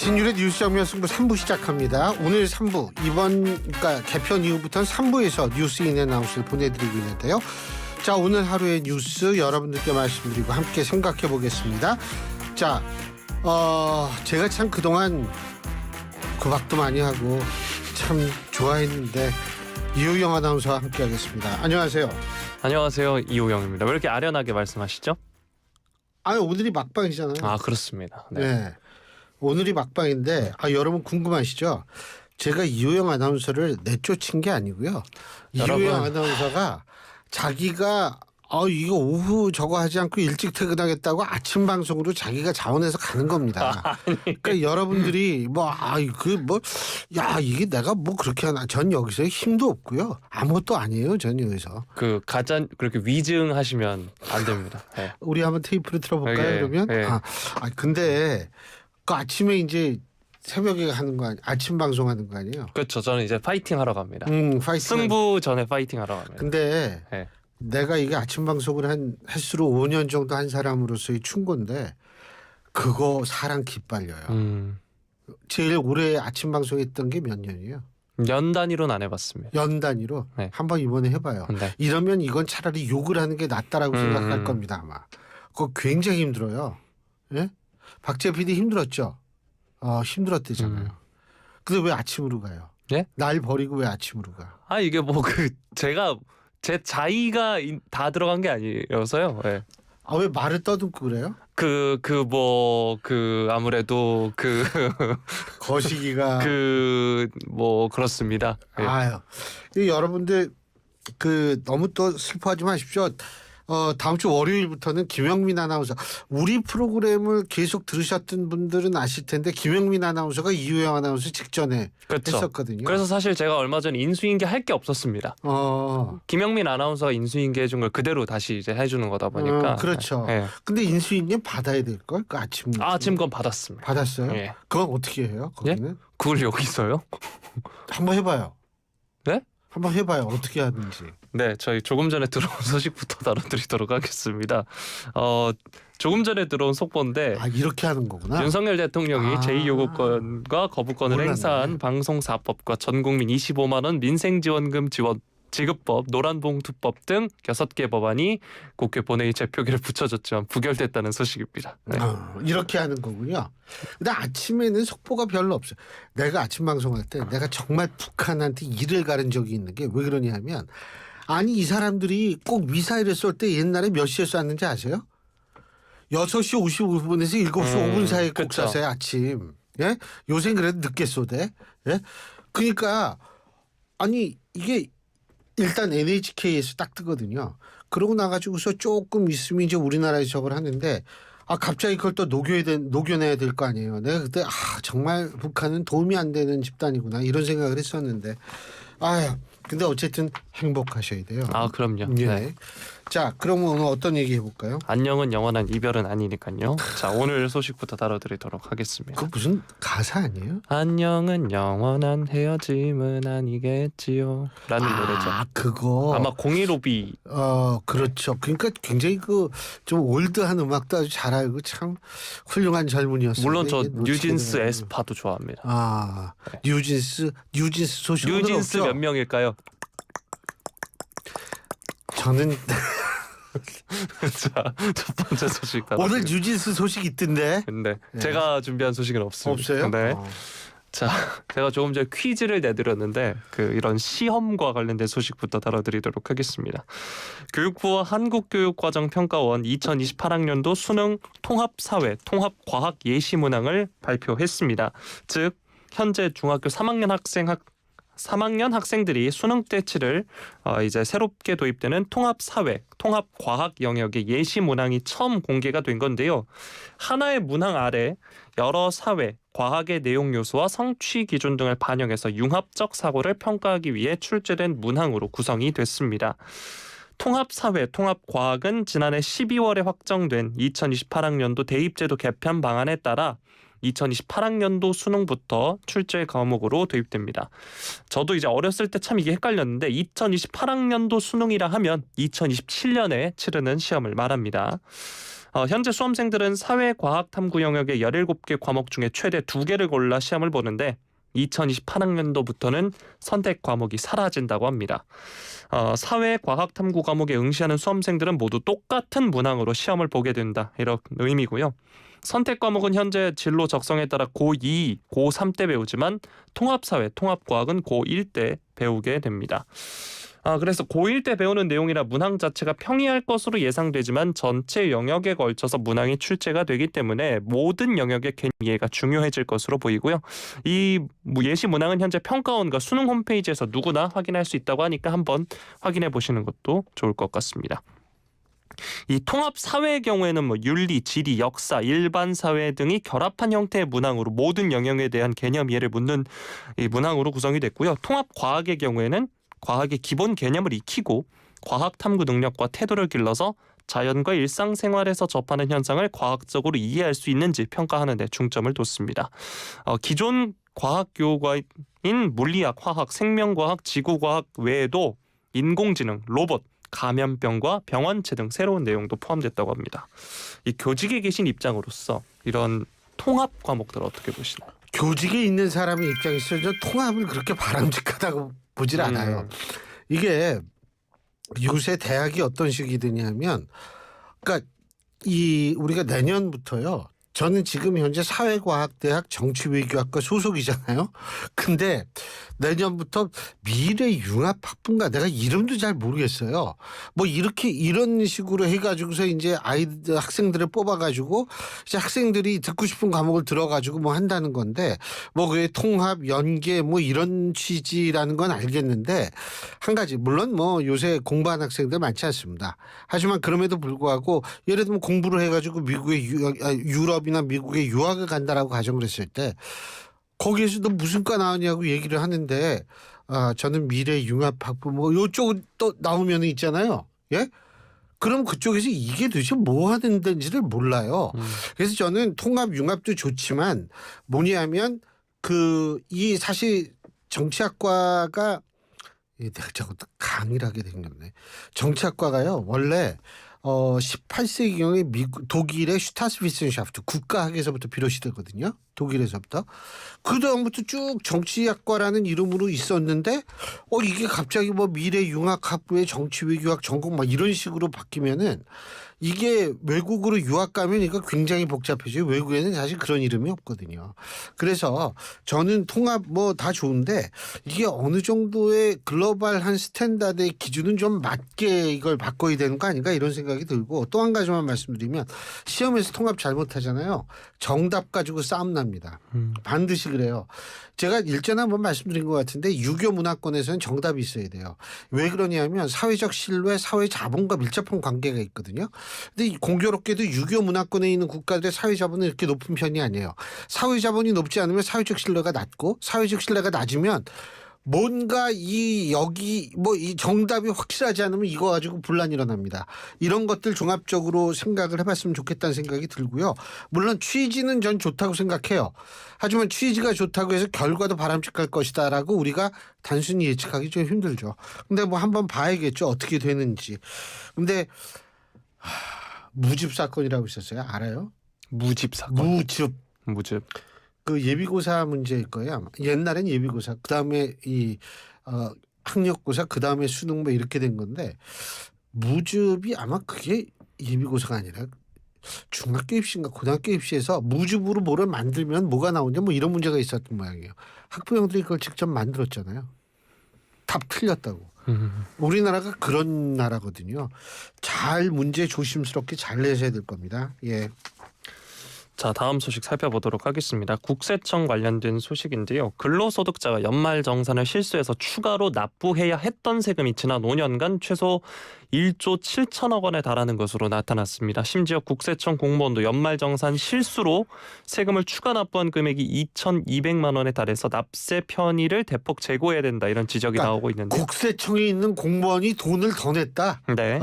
신율의 뉴스 정면 승부 3부 시작합니다. 오늘 3부 그러니까 개편 이후부터는 3부에서 뉴스 인앤아웃을 보내드리고 있는데요. 자, 오늘 하루의 뉴스 여러분들께 말씀드리고 함께 생각해 보겠습니다. 자, 제가 참 그동안 구박도 많이 하고 참 좋아했는데 이호영 아나운서와 함께 하겠습니다. 안녕하세요. 안녕하세요. 이호영입니다. 왜 이렇게 아련하게 말씀하시죠? 아니, 오늘이 막방이잖아요. 아, 그렇습니다. 네. 네. 오늘이 막방인데 여러분 궁금하시죠? 제가 이호영 아나운서를 내쫓은 게 아니고요. 이호영 아나운서가 자기가 이거 오후 저거 하지 않고 일찍 퇴근하겠다고 아침 방송으로 자기가 자원해서 가는 겁니다. 그러니까 여러분들이 이게 내가 뭐 그렇게 하나? 전 여기서 힘도 없고요. 아무것도 아니에요. 전 여기서. 그렇게 위증하시면 안 됩니다. 네. 우리 한번 테이프를 틀어볼까요? 네, 그러면? 네. 근데 그 아침에 이제 새벽에 하는 거 아침 방송 하는 거 아니에요? 그렇죠. 저는 이제 파이팅 하러 갑니다. 파이팅. 승부 전에 파이팅 하러 갑니다. 근데 네. 내가 이게 아침 방송을 한 횟수로 5년 정도 한 사람으로서의 충고인데 그거 사람 기빨려요. 제일 오래 아침 방송했던 게 몇 년이에요? 연 단위로는 안 해봤습니다. 연 단위로? 네. 한번 이번에 해봐요. 네. 이러면 이건 차라리 욕을 하는 게 낫다라고 생각할 겁니다 아마. 그거 굉장히 힘들어요. 예? 박재 PD 힘들었죠? 힘들었대잖아요. 근데 왜 아침으로 가요? 예? 날 버리고 왜 아침으로 가? 이게 제가 제 자의가 다 들어간 게 아니어서요. 네. 왜 말을 떠듬고 그래요? 아무래도 거시기가 그렇습니다. 네. 이 여러분들 너무 또 슬퍼하지 마십시오. 다음 주 월요일부터는 김영민 아나운서, 우리 프로그램을 계속 들으셨던 분들은 아실 텐데 김영민 아나운서가 이호영 아나운서 직전에 그렇죠. 했었거든요. 그래서 사실 제가 얼마 전에 인수인계 할 게 없었습니다. 김영민 아나운서가 인수인계 해준 걸 그대로 다시 이제 해주는 거다 보니까. 그렇죠. 네. 근데 인수인계 받아야 될 걸? 그 아침 건 받았습니다. 받았어요? 네. 그건 어떻게 해요? 거기는? 예? 그걸 여기서요? 한번 해봐요. 네? 한번 해봐요. 어떻게 하는지. 네, 저희 조금 전에 들어온 소식부터 다뤄드리도록 하겠습니다. 조금 전에 들어온 속보인데 이렇게 하는 거구나. 윤석열 대통령이 제2요구권과 거부권을 몰랐네. 행사한 방송사법과 전국민 25만 원 민생지원금 지급법, 노란봉투법 등 6개 법안이 국회 본회의 제표기를 붙여졌지만 부결됐다는 소식입니다. 네. 이렇게 하는 거군요. 근데 아침에는 속보가 별로 없어요. 내가 아침 방송할 때 내가 정말 북한한테 이를 가른 적이 있는 게 왜 그러냐면 이 사람들이 꼭 미사일을 쏠 때 옛날에 몇 시에 쐈는지 아세요? 6시 55분에서 7시 5분 사이에 꼭 그쵸. 쐈어요, 아침. 예? 요새 그래도 늦게 쏘대. 예? 그러니까 이게 일단 NHK에서 딱 뜨거든요. 그러고 나가지고서 조금 있으면 이제 우리나라에서 저걸 하는데 갑자기 그걸 또 녹여내야 될 거 아니에요. 내가 그때 정말 북한은 도움이 안 되는 집단이구나 이런 생각을 했었는데 근데 어쨌든 행복하셔야 돼요. 그럼요. 예. 네. 자, 그럼 오늘 어떤 얘기 해볼까요? 안녕은 영원한 이별은 아니니까요. 자, 오늘 소식부터 다뤄드리도록 하겠습니다. 그 무슨 가사 아니에요? 안녕은 영원한 헤어짐은 아니겠지요 라는 노래죠. 그거 아마 015B. 그렇죠. 그러니까 굉장히 좀 올드한 음악도 아주 잘 알고 참 훌륭한 젊은이였어요. 물론 저 뉴진스 에스파도 좋아합니다. 네. 뉴진스 소식 뉴진스 없죠? 몇 명일까요? 저는 자, 첫 번째 소식 오늘 뉴진스 소식 있던데. 근데 네. 제가 준비한 소식은 없습니다. 없어요? 네. 자, 제가 조금 전에 퀴즈를 내드렸는데 이런 시험과 관련된 소식부터 다뤄드리도록 하겠습니다. 교육부와 한국교육과정평가원 2028학년도 수능 통합사회, 통합과학예시문항을 발표했습니다. 즉 현재 중학교 3학년 학생들이 수능 때 치를 이제 새롭게 도입되는 통합사회, 통합과학 영역의 예시 문항이 처음 공개가 된 건데요. 하나의 문항 아래 여러 사회, 과학의 내용 요소와 성취 기준 등을 반영해서 융합적 사고를 평가하기 위해 출제된 문항으로 구성이 됐습니다. 통합사회, 통합과학은 지난해 12월에 확정된 2028학년도 대입제도 개편 방안에 따라 2028학년도 수능부터 출제 과목으로 도입됩니다. 저도 이제 어렸을 때 참 이게 헷갈렸는데 2028학년도 수능이라 하면 2027년에 치르는 시험을 말합니다. 현재 수험생들은 사회과학탐구 영역의 17개 과목 중에 최대 2개를 골라 시험을 보는데 2028학년도부터는 선택 과목이 사라진다고 합니다. 사회과학탐구 과목에 응시하는 수험생들은 모두 똑같은 문항으로 시험을 보게 된다. 이런 의미고요. 선택 과목은 현재 진로 적성에 따라 고2, 고3 때 배우지만 통합사회, 통합과학은 고1 때 배우게 됩니다. 그래서 고1 때 배우는 내용이라 문항 자체가 평이할 것으로 예상되지만 전체 영역에 걸쳐서 문항이 출제가 되기 때문에 모든 영역의 개념 이해가 중요해질 것으로 보이고요. 이 예시 문항은 현재 평가원과 수능 홈페이지에서 누구나 확인할 수 있다고 하니까 한번 확인해 보시는 것도 좋을 것 같습니다. 이 통합 사회의 경우에는 윤리, 지리, 역사, 일반 사회 등이 결합한 형태의 문항으로 모든 영역에 대한 개념 이해를 묻는 이 문항으로 구성이 됐고요. 통합 과학의 경우에는 과학의 기본 개념을 익히고 과학 탐구 능력과 태도를 길러서 자연과 일상생활에서 접하는 현상을 과학적으로 이해할 수 있는지 평가하는 데 중점을 뒀습니다. 기존 과학 교과인 물리학, 화학, 생명과학, 지구과학 외에도 인공지능, 로봇, 감염병과 병원체 등 새로운 내용도 포함됐다고 합니다. 이 교직에 계신 입장으로서 이런 통합 과목들을 어떻게 보시나요? 교직에 있는 사람의 입장에서 저 통합을 그렇게 바람직하다고 보질 않아요. 이게 요새 대학이 어떤 식이 되냐면, 그러니까 우리가 내년부터요. 저는 지금 현재 사회과학대학 정치외교학과 소속이잖아요. 근데 내년부터 미래융합학부인가 내가 이름도 잘 모르겠어요. 뭐 이런 식으로 해가지고서 이제 학생들을 뽑아가지고 이제 학생들이 듣고 싶은 과목을 들어가지고 뭐 한다는 건데 뭐 그게 통합, 연계 뭐 이런 취지라는 건 알겠는데 한 가지 물론 뭐 요새 공부하는 학생들 많지 않습니다. 하지만 그럼에도 불구하고 예를 들면 공부를 해가지고 미국의 유럽이나 미국에 유학을 간다라고 가정을 했을 때 거기에서도 무슨 과 나오냐고 얘기를 하는데 저는 미래융합학부 뭐 요쪽 또 나오면 있잖아요. 예? 그럼 그쪽에서 이게 도대체 뭐 하는 데인지를 몰라요. 그래서 저는 통합 융합도 좋지만 뭐냐면 이 사실 정치학과가 내가 자꾸 강의를 하게 생겼네. 정치학과가요 원래 18세기경에 독일의 슈타스비센샤프트 국가학에서부터 비롯이 되거든요. 독일에서부터. 그 다음부터 쭉 정치학과라는 이름으로 있었는데 이게 갑자기 뭐 미래융합학부의 정치외교학 전공 막 이런 식으로 바뀌면은 이게 외국으로 유학 가면 이거 굉장히 복잡해져요. 외국에는 사실 그런 이름이 없거든요. 그래서 저는 통합 뭐 다 좋은데 이게 어느 정도의 글로벌한 스탠다드의 기준은 좀 맞게 이걸 바꿔야 되는 거 아닌가 이런 생각이 들고 또 한 가지만 말씀드리면 시험에서 통합 잘못하잖아요. 정답 가지고 싸움 납니다. 반드시 그래요. 제가 일전에 한번 말씀드린 것 같은데 유교 문화권에서는 정답이 있어야 돼요. 왜 그러냐면 사회적 신뢰, 사회 자본과 밀접한 관계가 있거든요. 근데 공교롭게도 유교 문화권에 있는 국가들의 사회 자본은 이렇게 높은 편이 아니에요. 사회 자본이 높지 않으면 사회적 신뢰가 낮고 사회적 신뢰가 낮으면 뭔가 이 정답이 확실하지 않으면 이거 가지고 분란이 일어납니다. 이런 것들 종합적으로 생각을 해봤으면 좋겠다는 생각이 들고요. 물론 취지는 전 좋다고 생각해요. 하지만 취지가 좋다고 해서 결과도 바람직할 것이다라고 우리가 단순히 예측하기 좀 힘들죠. 근데 뭐 한번 봐야겠죠. 어떻게 되는지. 근데 무집 사건이라고 있었어요. 알아요? 무집 사건. 무집. 그 예비고사 문제일 거예요. 아마. 옛날엔 예비고사, 그 다음에 학력고사, 그 다음에 수능 뭐 이렇게 된 건데 무즙이 아마 그게 예비고사가 아니라 중학교 입시인가 고등학교 입시에서 무즙으로 뭐를 만들면 뭐가 나오냐 뭐 이런 문제가 있었던 모양이에요. 학부형들이 그걸 직접 만들었잖아요. 답 틀렸다고. 우리나라가 그런 나라거든요. 문제 조심스럽게 잘 내셔야 될 겁니다. 예. 자, 다음 소식 살펴보도록 하겠습니다. 국세청 관련된 소식인데요. 근로소득자가 연말정산을 실수해서 추가로 납부해야 했던 세금이 지난 5년간 최소 1조 7천억 원에 달하는 것으로 나타났습니다. 심지어 국세청 공무원도 연말정산 실수로 세금을 추가 납부한 금액이 2,200만 원에 달해서 납세 편의를 대폭 제고해야 된다 이런 지적이 나오고 있는데 국세청에 있는 공무원이 돈을 더 냈다? 네.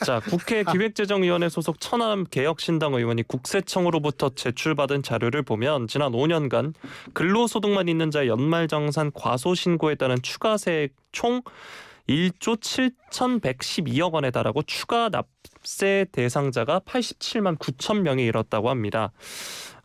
자, 국회 기획재정위원회 소속 천안 개혁신당 의원이 국세청으로부터 제출받은 자료를 보면 지난 5년간 근로소득만 있는 자의 연말정산 과소신고에 따른 추가세액 총 1조 7,112억 원에 달하고 추가 납세 대상자가 87만 9천 명에 이뤘다고 합니다.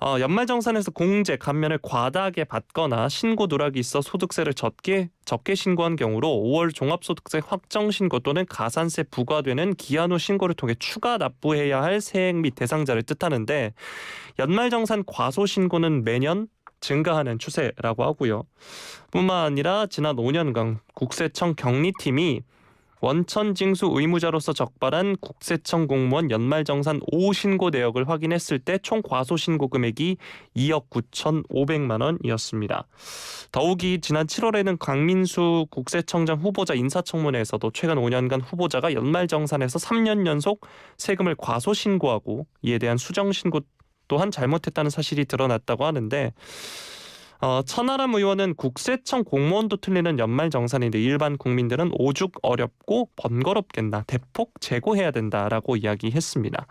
연말정산에서 공제, 감면을 과다하게 받거나 신고 누락이 있어 소득세를 적게 신고한 경우로 5월 종합소득세 확정 신고 또는 가산세 부과되는 기한 후 신고를 통해 추가 납부해야 할 세액 및 대상자를 뜻하는데 연말정산 과소 신고는 매년 증가하는 추세라고 하고요. 뿐만 아니라 지난 5년간 국세청 경리팀이 원천 징수 의무자로서 적발한 국세청 공무원 연말정산 5신고 내역을 확인했을 때 총 과소신고 금액이 2억 9,500만 원이었습니다. 더욱이 지난 7월에는 강민수 국세청장 후보자 인사청문회에서도 최근 5년간 후보자가 연말정산에서 3년 연속 세금을 과소신고하고 이에 대한 수정신고 또한 잘못했다는 사실이 드러났다고 하는데 천하람 의원은 국세청 공무원도 틀리는 연말정산인데 일반 국민들은 오죽 어렵고 번거롭겠나 대폭 재고해야 된다라고 이야기했습니다.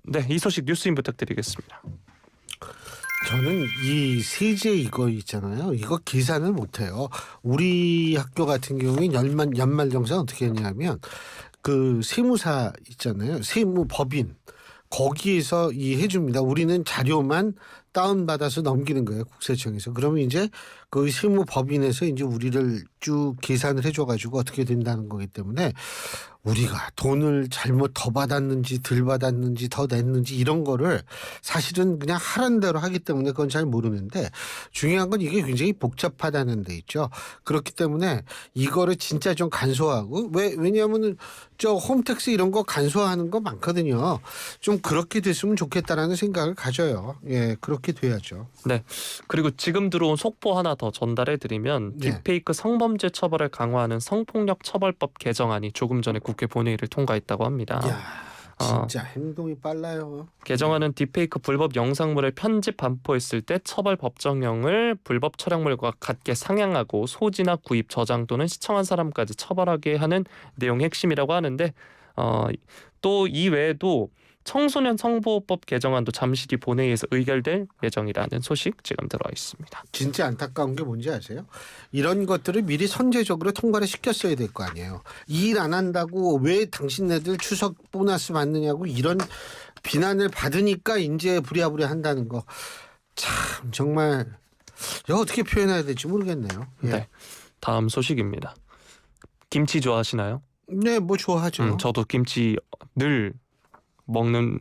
네, 이 소식 뉴스인 부탁드리겠습니다. 저는 이 세제 이거 있잖아요. 이거 계산을 못해요. 우리 학교 같은 경우에 연말정산 어떻게 했냐면 그 세무사 있잖아요. 세무법인 거기에서 해줍니다. 우리는 자료만 다운받아서 넘기는 거예요. 국세청에서. 그러면 이제 그 세무법인에서 이제 우리를 쭉 계산을 해줘가지고 어떻게 된다는 거기 때문에 우리가 돈을 잘못 더 받았는지 덜 받았는지 더 냈는지 이런 거를 사실은 그냥 하라는 대로 하기 때문에 그건 잘 모르는데 중요한 건 이게 굉장히 복잡하다는 데 있죠. 그렇기 때문에 이거를 진짜 좀 간소화하고 왜냐하면 저 홈택스 이런 거 간소화하는 거 많거든요. 좀 그렇게 됐으면 좋겠다라는 생각을 가져요. 예, 그렇게 돼야죠. 네. 그리고 지금 들어온 속보 하나 더 전달해 드리면 딥페이크 성범죄 처벌을 강화하는 성폭력 처벌법 개정안이 조금 전에 국회 본회의를 통과했다고 합니다. 이야, 진짜 행동이 빨라요. 개정안은 딥페이크 불법 영상물을 편집 반포했을 때 처벌 법정형을 불법 촬영물과 같게 상향하고 소지나 구입, 저장 또는 시청한 사람까지 처벌하게 하는 내용의 핵심이라고 하는데 또 이외에도 청소년 성보호법 개정안도 잠시 뒤 본회의에서 의결될 예정이라는 소식 지금 들어와 있습니다. 진짜 안타까운 게 뭔지 아세요? 이런 것들을 미리 선제적으로 통과를 시켰어야 될 거 아니에요. 일 안 한다고 왜 당신네들 추석 보너스 받느냐고 이런 비난을 받으니까 이제 부랴부랴 한다는 거. 참 정말 이거 어떻게 표현해야 될지 모르겠네요. 예. 네, 다음 소식입니다. 김치 좋아하시나요? 네, 뭐 좋아하죠. 저도 김치 늘 먹는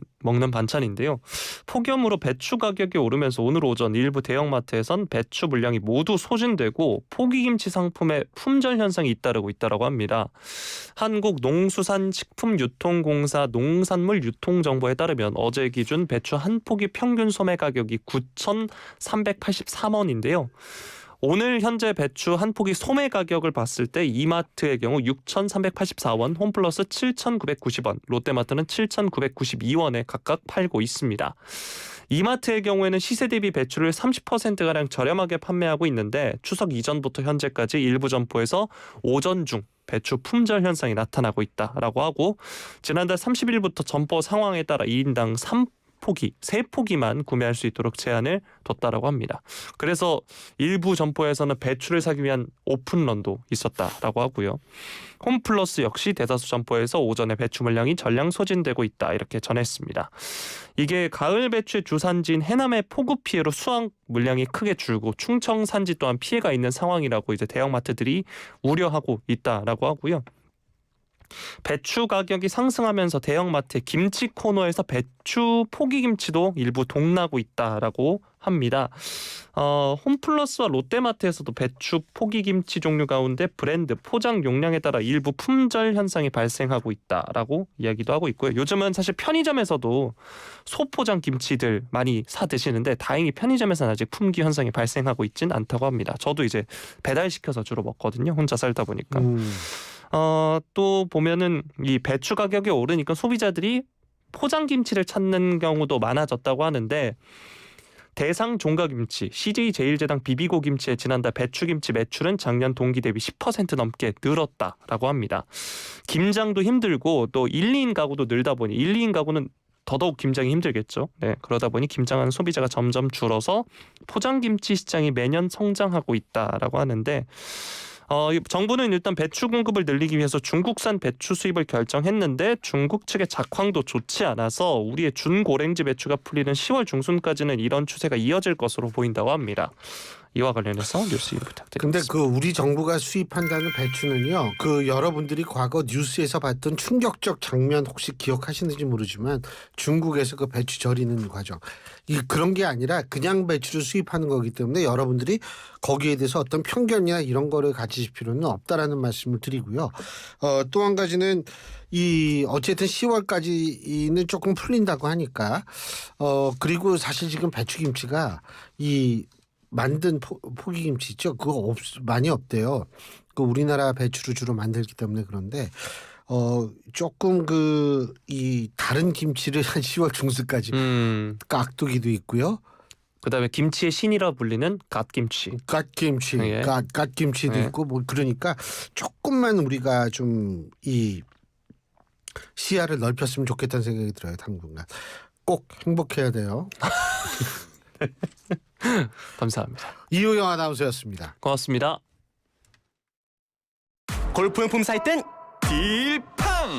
반찬인데요. 폭염으로 배추 가격이 오르면서 오늘 오전 일부 대형마트에선 배추 물량이 모두 소진되고 포기김치 상품에 품절 현상이 잇따르고 있다고 합니다. 한국농수산식품유통공사 농산물 유통정보에 따르면 어제 기준 배추 한 포기 평균 소매 가격이 9,383원인데요. 오늘 현재 배추 한 포기 소매 가격을 봤을 때 이마트의 경우 6,384원, 홈플러스 7,990원, 롯데마트는 7,992원에 각각 팔고 있습니다. 이마트의 경우에는 시세 대비 배추를 30%가량 저렴하게 판매하고 있는데 추석 이전부터 현재까지 일부 점포에서 오전 중 배추 품절 현상이 나타나고 있다라고 하고 지난달 30일부터 점포 상황에 따라 1인당 3포기만 구매할 수 있도록 제한을 뒀다라고 합니다. 그래서 일부 점포에서는 배추를 사기 위한 오픈런도 있었다라고 하고요. 홈플러스 역시 대다수 점포에서 오전에 배추 물량이 전량 소진되고 있다 이렇게 전했습니다. 이게 가을 배추의 주산지인 해남의 폭우 피해로 수확 물량이 크게 줄고 충청 산지 또한 피해가 있는 상황이라고 이제 대형마트들이 우려하고 있다라고 하고요. 배추 가격이 상승하면서 대형마트의 김치 코너에서 배추 포기김치도 일부 동나고 있다라고 합니다. 홈플러스와 롯데마트에서도 배추 포기김치 종류 가운데 브랜드, 포장 용량에 따라 일부 품절 현상이 발생하고 있다라고 이야기도 하고 있고요. 요즘은 사실 편의점에서도 소포장 김치들 많이 사 드시는데 다행히 편의점에서는 아직 품귀 현상이 발생하고 있진 않다고 합니다. 저도 이제 배달시켜서 주로 먹거든요. 혼자 살다 보니까. 또 보면은 이 배추 가격이 오르니까 소비자들이 포장 김치를 찾는 경우도 많아졌다고 하는데 대상 종가김치, CJ제일제당 비비고 김치의 지난달 배추김치 매출은 작년 동기 대비 10% 넘게 늘었다라고 합니다. 김장도 힘들고 또 1, 2인 가구도 늘다 보니 1, 2인 가구는 더더욱 김장이 힘들겠죠. 네, 그러다 보니 김장하는 소비자가 점점 줄어서 포장김치 시장이 매년 성장하고 있다라고 하는데 정부는 일단 배추 공급을 늘리기 위해서 중국산 배추 수입을 결정했는데 중국 측의 작황도 좋지 않아서 우리의 준고랭지 배추가 풀리는 10월 중순까지는 이런 추세가 이어질 것으로 보인다고 합니다. 이와 관련해서 뉴스 부탁드립니다. 근데 그 우리 정부가 수입한다는 배추는요. 그 여러분들이 과거 뉴스에서 봤던 충격적 장면 혹시 기억하시는지 모르지만 중국에서 그 배추 절이는 과정. 그런 게 아니라 그냥 배추를 수입하는 거기 때문에 여러분들이 거기에 대해서 어떤 편견이나 이런 거를 가지실 필요는 없다라는 말씀을 드리고요. 또 한 가지는 어쨌든 10월까지는 조금 풀린다고 하니까 그리고 사실 지금 배추김치가 만든 포기김치 있죠? 그거 많이 없대요. 그 우리나라 배추를 주로 만들기 때문에 그런데 조금 다른 김치를 한 10월 중순까지 깍두기도 있고요. 그다음에 김치의 신이라 불리는 갓김치. 갓김치, 예. 갓김치도 예. 있고 뭐 그러니까 조금만 우리가 좀 이 시야를 넓혔으면 좋겠다는 생각이 들어요. 당분간 꼭 행복해야 돼요. 감사합니다. 이효영 아나운서였습니다. 고맙습니다. 골프용품 살 땐 딜팡!